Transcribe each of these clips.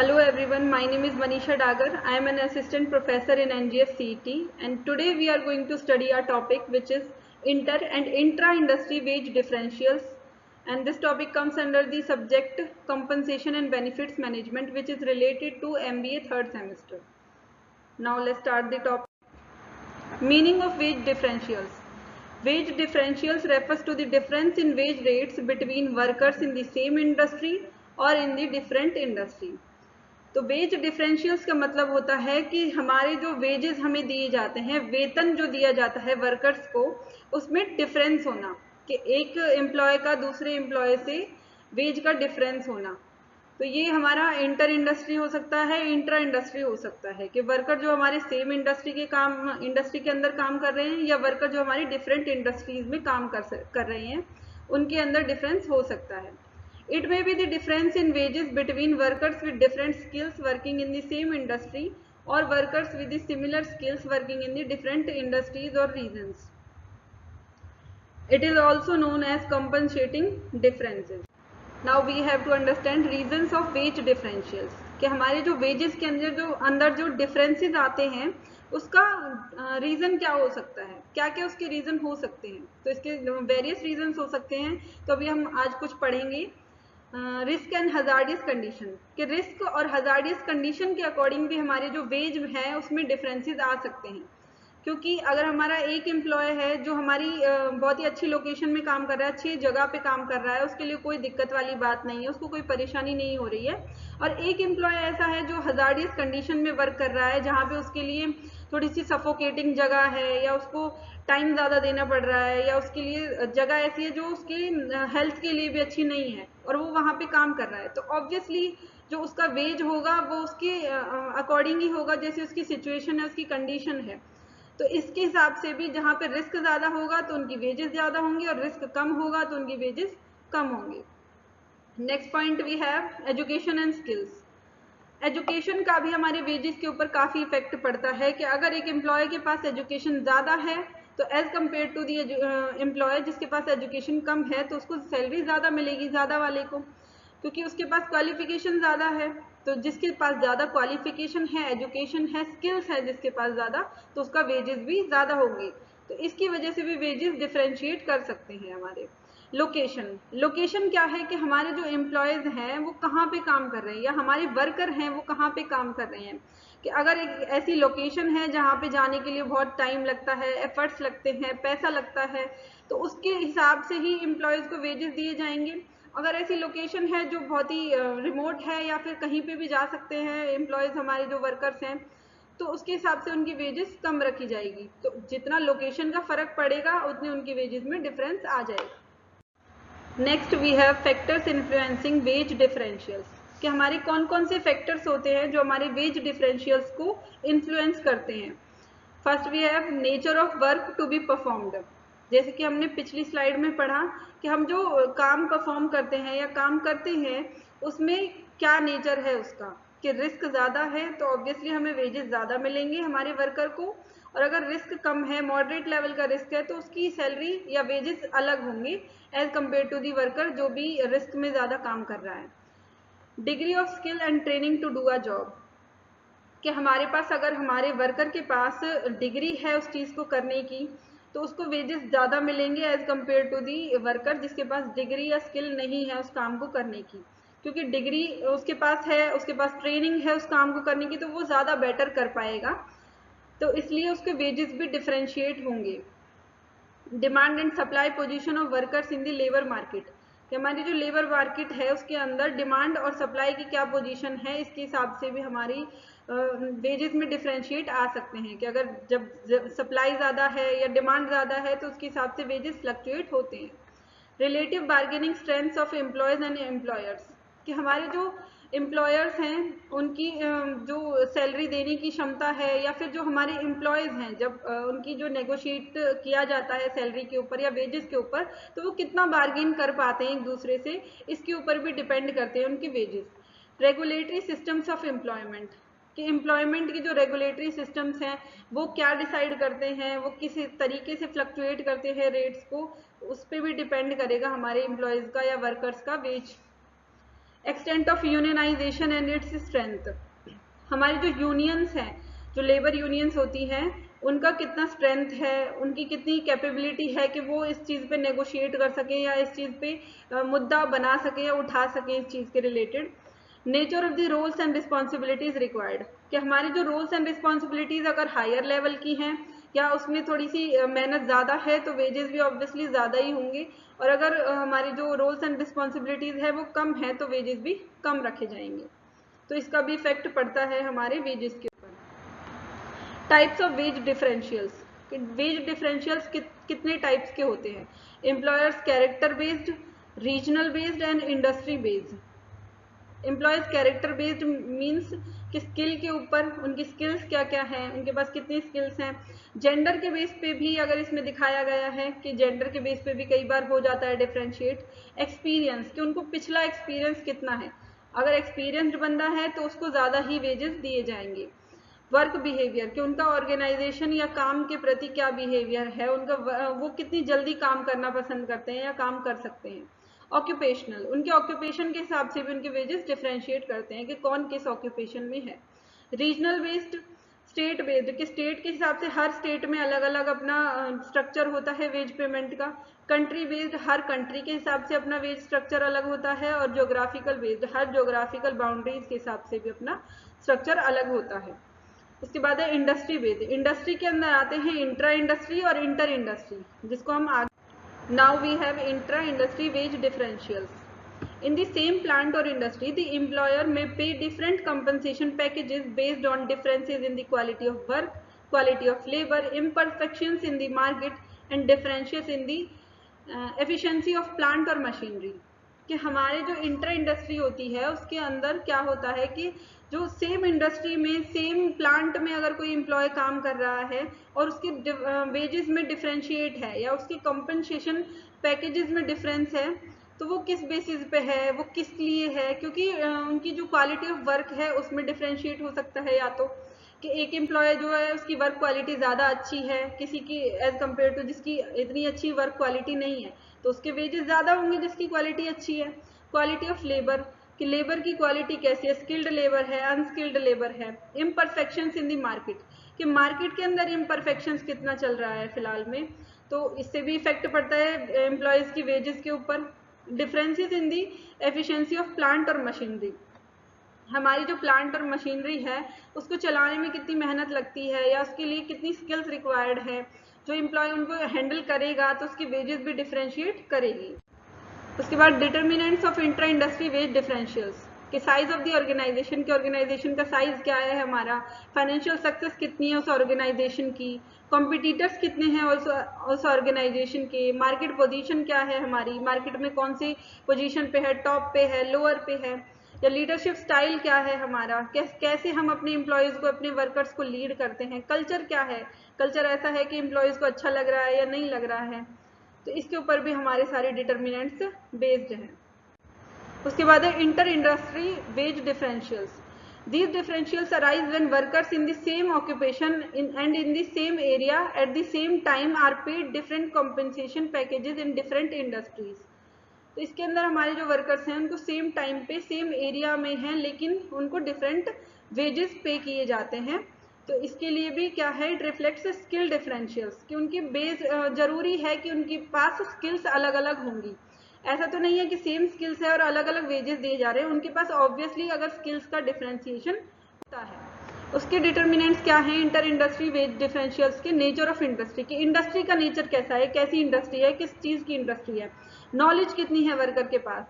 Hello everyone, my name is Manisha Dagar. I am an assistant professor in NGS CET and today we are going to study a topic which is inter and intra-industry wage differentials, and this topic comes under the subject compensation and benefits management, which is related to MBA third semester. Now let's start the topic. Meaning of wage differentials. Wage differentials refers to the difference in wage rates between workers in the same industry or in the different industry. तो veg differentials का मतलब होता है कि हमारे जो wages हमें दिए जाते हैं, वेतन जो दिया जाता है वर्कर्स को, उसमें डिफरेंस होना, कि एक एम्प्लॉय का दूसरे एम्प्लॉय से वेज का डिफरेंस होना। तो ये हमारा इंटर इंडस्ट्री हो सकता है, इंट्रा इंडस्ट्री हो सकता है, कि वर्कर जो हमारे सेम इंडस्ट्री के अंदर काम कर रहे हैं या वर्कर जो हमारी डिफरेंट इंडस्ट्रीज में काम कर रहे हैं, उनके अंदर डिफरेंस हो सकता है। It may be the difference in wages between workers with different skills working in the same industry or workers with the similar skills working in the different industries or regions. It is also known as compensating differences. Now we have to understand reasons of wage differentials, कि हमारे जो wages के अंदर जो differences आते हैं उसका reason क्या हो सकता है, क्या क्या उसके रीजन हो सकते हैं। तो इसके वेरियस रीजन हो सकते हैं। तो अभी हम आज कुछ पढ़ेंगे रिस्क एंड हजार्डियस कंडीशन, कि रिस्क और हजार्डियस कंडीशन के अकॉर्डिंग भी हमारे जो वेज है उसमें डिफरेंसेस आ सकते हैं। क्योंकि अगर हमारा एक एम्प्लॉय है जो हमारी बहुत ही अच्छी लोकेशन में काम कर रहा है, अच्छी जगह पे काम कर रहा है, उसके लिए कोई दिक्कत वाली बात नहीं है, उसको कोई परेशानी नहीं हो रही है, और एक एम्प्लॉय ऐसा है जो हजार्डियस कंडीशन में वर्क कर रहा है, जहाँ पे उसके लिए थोड़ी सी सफोकेटिंग जगह है, या उसको टाइम ज़्यादा देना पड़ रहा है, या उसके लिए जगह ऐसी है जो उसके हेल्थ के लिए भी अच्छी नहीं है, और वो वहाँ पे काम कर रहा है, तो ऑब्वियसली जो उसका वेज होगा वो उसके अकॉर्डिंग ही होगा, जैसे उसकी सिचुएशन है, उसकी कंडीशन है। तो इसके हिसाब से भी जहाँ पे रिस्क ज़्यादा होगा तो उनकी वेजेस ज़्यादा होंगी, और रिस्क कम होगा तो उनकी वेजेस कम होंगी। Next point we have education and skills. Education का भी हमारे वेजेस के ऊपर काफ़ी इफेक्ट पड़ता है, कि अगर एक एम्प्लॉय के पास एजुकेशन ज़्यादा है तो as compare to the employ जिसके पास एजुकेशन कम है, तो उसको सैलरी ज़्यादा मिलेगी ज़्यादा वाले को, क्योंकि उसके पास क्वालिफिकेशन ज़्यादा है। तो जिसके पास ज़्यादा क्वालिफिकेशन है, एजुकेशन है, स्किल्स है जिसके पास ज़्यादा, तो उसका वेजेस भी ज़्यादा होंगे। तो इसकी वजह से भी वेजेस डिफ्रेंशिएट कर सकते हैं हमारे। लोकेशन क्या है, कि हमारे जो एम्प्लॉयज़ हैं वो कहाँ पे काम कर रहे हैं, या हमारे वर्कर हैं वो कहाँ पे काम कर रहे हैं। कि अगर एक ऐसी लोकेशन है जहाँ पे जाने के लिए बहुत टाइम लगता है, एफर्ट्स लगते हैं, पैसा लगता है, तो उसके हिसाब से ही एम्प्लॉयज़ को वेजेस दिए जाएंगे। अगर ऐसी लोकेशन है जो बहुत ही रिमोट है, या फिर कहीं पे भी जा सकते हैं एम्प्लॉयज़ हमारे जो वर्कर्स हैं, तो उसके हिसाब से उनकी वेजेस कम रखी जाएगी। तो जितना लोकेशन का फ़र्क पड़ेगा उतनी उनकी वेजेस में डिफरेंस आ जाएगा। Next we have factors influencing wage differentials, कि हमारे कौन कौन से फैक्टर्स होते हैं जो हमारे वेज डिफरेंशियल्स को इन्फ्लुएंस करते हैं। First we have nature of work to be performed. जैसे कि हमने पिछली स्लाइड में पढ़ा कि हम जो काम परफॉर्म करते हैं या काम करते हैं उसमें क्या नेचर है उसका, कि रिस्क ज़्यादा है तो ऑब्वियसली हमें वेजेस ज़्यादा मिलेंगे हमारे वर्कर को, और अगर रिस्क कम है, मॉडरेट लेवल का रिस्क है, तो उसकी सैलरी या वेजेस अलग होंगे as compare to the worker जो भी रिस्क में ज़्यादा काम कर रहा है। Degree of skill and training to do a job, कि हमारे पास अगर हमारे वर्कर के पास डिग्री है उस चीज़ को करने की, तो उसको वेजेस ज़्यादा मिलेंगे as compare to the worker जिसके पास डिग्री या स्किल नहीं है उस काम को करने की। क्योंकि डिग्री उसके पास है, उसके पास ट्रेनिंग है उस काम को करने की, तो वो ज़्यादा बेटर कर पाएगा, तो इसलिए उसके वेजेस भी डिफ्रेंशिएट होंगे। Demand and supply position of workers in the labour market, कि हमारी जो लेबर मार्केट है उसके अंदर डिमांड और सप्लाई की क्या पोजीशन है, इसके हिसाब से भी हमारी वेजेस में डिफ्रेंशिएट आ सकते हैं, कि अगर जब सप्लाई ज़्यादा है या डिमांड ज़्यादा है तो उसके हिसाब से वेजेस फ्लक्चुएट होते हैं। Relative bargaining strengths of employees and employers, कि हमारे जो एम्प्लॉयर्स हैं उनकी जो सैलरी देने की क्षमता है, या फिर जो हमारे एम्प्लॉयज़ हैं जब उनकी जो नेगोशिएट किया जाता है सैलरी के ऊपर या वेजेस के ऊपर, तो वो कितना बार्गेन कर पाते हैं एक दूसरे से, इसके ऊपर भी डिपेंड करते हैं उनकी wages. Regulatory systems of employment, कि एम्प्लॉयमेंट की जो रेगुलेटरी सिस्टम्स हैं वो क्या डिसाइड करते हैं, वो किस तरीके से फ्लक्चुएट करते हैं रेट्स को, उस पर भी डिपेंड करेगा हमारे एम्प्लॉयज़ का या वर्कर्स का wage. Extent of unionisation and its strength, हमारी जो यूनियंस हैं, जो लेबर यूनियंस होती हैं, उनका कितना स्ट्रेंथ है, उनकी कितनी कैपेबिलिटी है कि वो इस चीज़ पे नेगोशिएट कर सकें या इस चीज़ पे मुद्दा बना सकें या उठा सकें इस चीज़ के related. Nature of the roles and responsibilities required, कि हमारे जो रोल्स एंड रिस्पॉन्सिबिलिटीज अगर हायर लेवल की हैं या उसमें थोड़ी सी मेहनत ज़्यादा है तो वेजेस भी ऑब्वियसली ज़्यादा ही होंगे, और अगर हमारी जो रोल्स एंड रिस्पॉन्सिबिलिटीज है वो कम है तो वेजेस भी कम रखे जाएंगे। तो इसका भी इफेक्ट पड़ता है हमारे वेजेस के ऊपर। Types of wage differentials, wage differentials कितने टाइप्स के होते हैं? Employers character based, regional based and industry based. Employees character based means कि स्किल के ऊपर, उनकी स्किल्स क्या क्या हैं, उनके पास कितनी स्किल्स हैं। जेंडर के बेस पे भी अगर इसमें दिखाया गया है कि जेंडर के बेस पे भी कई बार हो जाता है डिफरेंशिएट। एक्सपीरियंस, कि उनको पिछला एक्सपीरियंस कितना है, अगर एक्सपीरियंस्ड बंदा है तो उसको ज़्यादा ही वेजेस दिए जाएंगे। वर्क बिहेवियर, कि उनका ऑर्गेनाइजेशन या काम के प्रति क्या बिहेवियर है, उनका वो कितनी जल्दी काम करना पसंद करते हैं या काम कर सकते हैं। ऑक्यूपेशनल, उनके ऑक्यूपेशन के हिसाब से भी उनके वेजेस डिफरेंशिएट करते हैं कि कौन किस ऑक्यूपेशन में है। रीजनल बेस्ड, स्टेट बेस्ड, कि स्टेट के हिसाब से हर स्टेट में अलग अलग अपना स्ट्रक्चर होता है वेज पेमेंट का। कंट्री बेस्ड, हर कंट्री के हिसाब से अपना वेज स्ट्रक्चर अलग होता है। और ज्योग्राफिकल बेस्ड, हर ज्योग्राफिकल बाउंड्रीज के हिसाब से भी अपना स्ट्रक्चर अलग होता है। उसके बाद है इंडस्ट्री बेस्ड। इंडस्ट्री के अंदर आते हैं इंट्रा इंडस्ट्री और इंटर इंडस्ट्री, जिसको हम आगे Now we have intra-industry wage differentials. In the same plant or industry, the employer may pay different compensation packages based on differences in the quality of work, quality of labor, imperfections in the market, and differences in the efficiency of plant or machinery. कि हमारे जो inter industry होती है उसके अंदर क्या होता है कि जो सेम इंडस्ट्री में सेम प्लांट में अगर कोई एम्प्लॉय काम कर रहा है और उसके वेजेस में डिफरेंशिएट है या उसके कंपनसेशन पैकेजेस में डिफरेंस है, तो वो किस बेसिस पे है, वो किस लिए है, क्योंकि उनकी जो क्वालिटी ऑफ वर्क है उसमें डिफरेंशिएट हो सकता है। या तो कि एक एम्प्लॉय जो है उसकी वर्क क्वालिटी ज़्यादा अच्छी है किसी की एज कम्पेयर टू जिसकी इतनी अच्छी वर्क क्वालिटी नहीं है, तो उसके वेजेस ज़्यादा होंगे जिसकी क्वालिटी अच्छी है। क्वालिटी ऑफ लेबर, कि लेबर की क्वालिटी कैसी है, स्किल्ड लेबर है, अनस्किल्ड लेबर है। इम्परफेक्शंस इन द मार्केट, कि मार्केट के अंदर इम्परफेक्शंस कितना चल रहा है फिलहाल में, तो इससे भी इफेक्ट पड़ता है एम्प्लॉयज़ की वेजेस के ऊपर। Differences in the efficiency of plant और मशीनरी, हमारी जो प्लांट और मशीनरी है उसको चलाने में कितनी मेहनत लगती है या उसके लिए कितनी स्किल्स रिक्वायर्ड है, जो एम्प्लॉय उनको हैंडल करेगा तो उसकी वेजेस भी डिफरेंशिएट करेगी। उसके बाद determinants of intra industry wage differentials, कि साइज ऑफ द ऑर्गेनाइजेशन, के ऑर्गेनाइजेशन का साइज क्या है हमारा, फाइनेंशियल सक्सेस कितनी है उस ऑर्गेनाइजेशन की, कॉम्पिटिटर्स कितने हैं उस ऑर्गेनाइजेशन के, मार्केट पोजीशन क्या है हमारी, मार्केट में कौन सी पोजीशन पे है, टॉप पे है, लोअर पे है, या लीडरशिप स्टाइल क्या है हमारा, कैसे हम अपने एम्प्लॉयज़ को, अपने वर्कर्स को लीड करते हैं, कल्चर क्या है, कल्चर ऐसा है कि एम्प्लॉयज़ को अच्छा लग रहा है या नहीं लग रहा है। तो इसके ऊपर भी हमारे सारे डिटर्मिनेंट्स बेस्ड हैं। उसके बाद है inter industry wage differentials. These differentials arise when workers in the same occupation and in the same area at the same time are paid different compensation packages in different industries. तो इसके अंदर हमारे जो workers हैं उनको same time पे same area में हैं लेकिन उनको डिफरेंट वेजेस पे किए जाते हैं। तो इसके लिए भी क्या है, इट रिफ्लेक्ट्स स्किल डिफरेंशियल्स, कि उनकी बेस जरूरी है कि उनके पास स्किल्स अलग अलग होंगी। ऐसा तो नहीं है कि सेम स्किल्स है और अलग अलग वेजेस दिए जा रहे हैं, उनके पास ऑब्वियसली अगर स्किल्स का डिफरेंशिएशन होता है। उसके डिटर्मिनेंट्स क्या हैं इंटर इंडस्ट्री वेज डिफरेंशियल्स के? नेचर ऑफ इंडस्ट्री, की इंडस्ट्री का नेचर कैसा है, कैसी इंडस्ट्री है, किस चीज़ की इंडस्ट्री है, नॉलेज कितनी है वर्कर के पास,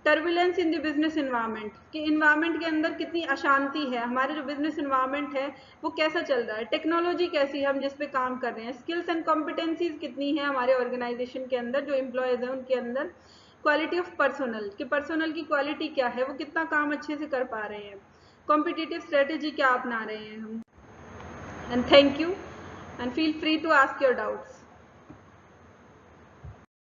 turbulence in the business environment, कि इन्वायरमेंट के अंदर कितनी अशांति है, हमारे जो बिजनेस इन्वायरमेंट है वो कैसा चल रहा है, टेक्नोलॉजी कैसी है हम जिस पे काम कर रहे हैं, स्किल्स एंड कॉम्पिटेंसीज कितनी है हमारे ऑर्गेनाइजेशन के अंदर, जो एम्प्लॉयज़ हैं उनके अंदर। क्वालिटी ऑफ पर्सनल, कि पर्सनल की क्वालिटी क्या है, वो कितना काम अच्छे से कर पा रहे हैं, कॉम्पिटिटिव स्ट्रेटेजी क्या अपना रहे हैं हम। And thank you and feel free to ask your doubts.